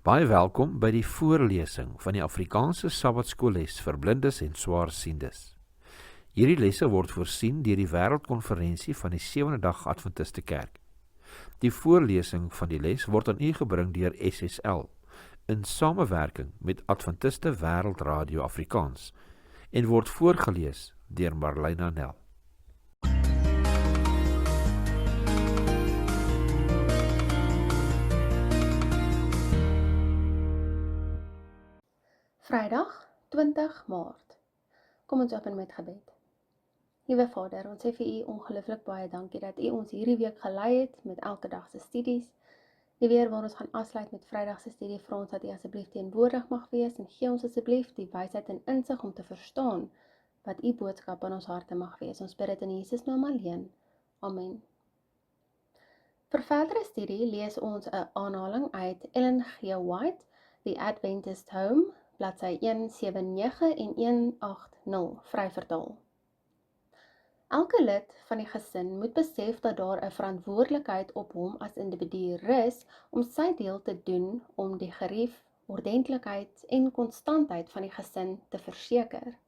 Baie welkom by die voorlesing van die Afrikaanse Sabbatskoolles vir blindes en swaarsiendes. Hierdie lesse word voorsien deur die Wêreldkonferensie van die Sewende Dag Adventiste Kerk. Die voorlesing van die les word aan u gebring deur SSL in samewerking met Adventiste Wêreldradio Afrikaans en word voorgeles deur Marlena Nel. Vrydag 20 Maart. Kom ons open met gebed. Liewe Vader, ons sê vir u ongelooflik baie dankie dat u ons hierdie week gelei het met elke dag se studies. Die weer waar ons gaan afsluit met Vrydag se studie, vir ons dat u asseblief teenwoordig mag wees en gee ons asseblief die wysheid en insig om te verstaan wat u boodskap in ons harte mag wees. Ons bid dit in Jesus naam alleen. Amen. Vir verdere studie lees ons 'n aanhaling uit Ellen G. White, The Adventist Home, bladsy 179 en 180, vryvertaal. Elke lid van die gesin moet besef dat daar 'n verantwoordelikheid op hom as individu rus om sy deel te doen om die gerief, ordentlikheid en konstantheid van die gesin te verseker.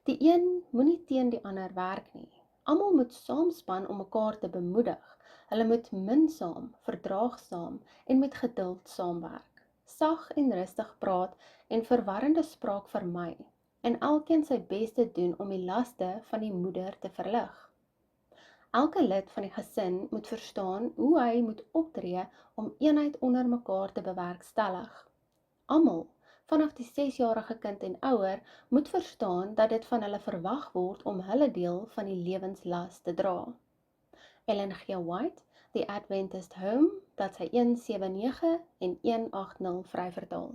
Die een moenie teen die ander werk nie. Almal moet saamspan om mekaar te bemoedig. Hulle moet minsaam, verdraagsaam en met geduld saamwerk. Sag en rustig praat en verwarrende spraak vermy, en elkeen sy bes te doen om die laste van die moeder te verlig. Elke lid van die gesin moet verstaan hoe hy moet optree om eenheid onder mekaar te bewerkstellig. Almal, vanaf die 6-jarige kind en ouer, moet verstaan dat dit van hulle verwag word om hulle deel van die lewenslas te dra. Ellen G. White, The Adventist Home, bladsy 179 en 180, vryvertaal.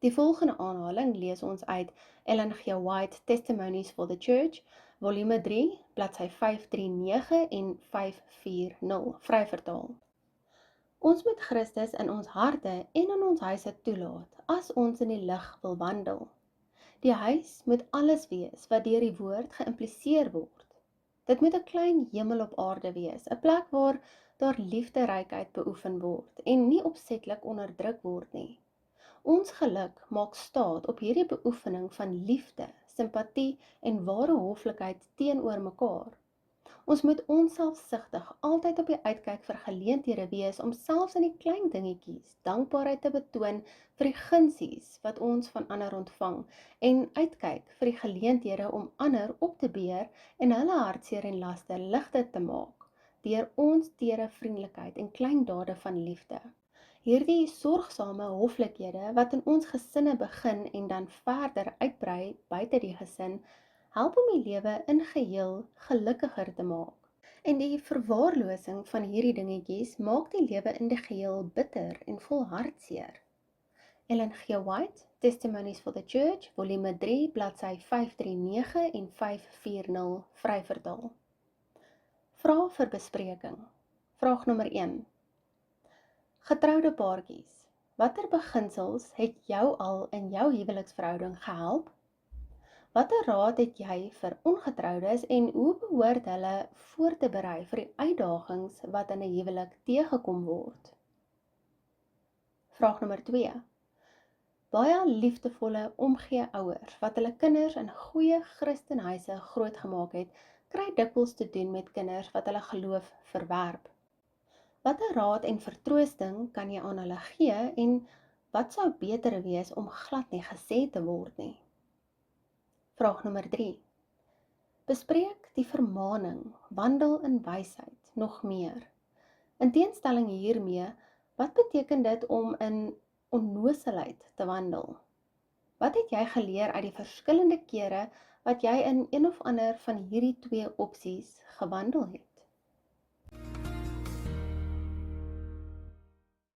Die volgende aanhaling lees ons uit Ellen G. White, Testimonies for the Church, volume 3, bladsy 539 en 540, vryvertaal. Ons moet Christus in ons harte en in ons huise toelaat, as ons in die lig wil wandel. Die huis moet alles wees wat deur die woord geïmpliseer word. Dit moet 'n klein hemel op aarde wees, 'n plek waar daar liefderykheid beoefen word en nie opsetlik onderdruk word nie. Ons geluk maak staat op hierdie beoefening van liefde, simpatie en ware hoflikheid teenoor mekaar. Ons moet onselfsugtig altyd op die uitkyk vir geleenthede wees om selfs in die klein dingetjies dankbaarheid te betoon vir die gunsies wat ons van ander ontvang en uitkyk vir die geleenthede om ander op te beer en hulle hartseer en laste ligte te maak deur ons tere vriendelikheid en klein dade van liefde. Hierdie sorgsame hoflikhede wat in ons gesinne begin en dan verder uitbrei buite die gesin, help om die lewe in geheel gelukkiger te maak. En die verwaarlosing van hierdie dingetjies maak die lewe in die geheel bitter en vol hartseer. Ellen G. White, Testimonies for the Church, volume 3, bladsy 539 en 540, vryvertaal. Vrae vir bespreking. Vraag nommer 1. Getroude paartjies, watter beginsels het jou al in jou huweliksverhouding gehelp? Watter raad het jy vir ongetroudes en hoe behoort hulle voor te berei vir die uitdagings wat in 'n huwelik teëgekom word? Vraag nommer 2. Baie liefdevolle omgee ouers wat hulle kinders in goeie Christenhuise grootgemaak het, kry dikwels te doen met kinders wat hulle geloof verwerp. Watter raad en vertroosting kan jy aan hulle gee en wat sou beter wees om glad nie gesê te word nie? Vraag nommer 3. Bespreek die vermaaning, wandel in wysheid, nog meer. In teenstelling hiermee, wat beteken dit om in onnoselheid te wandel? Wat het jy geleer uit die verskillende kere wat jy in een of ander van hierdie twee opsies gewandel het?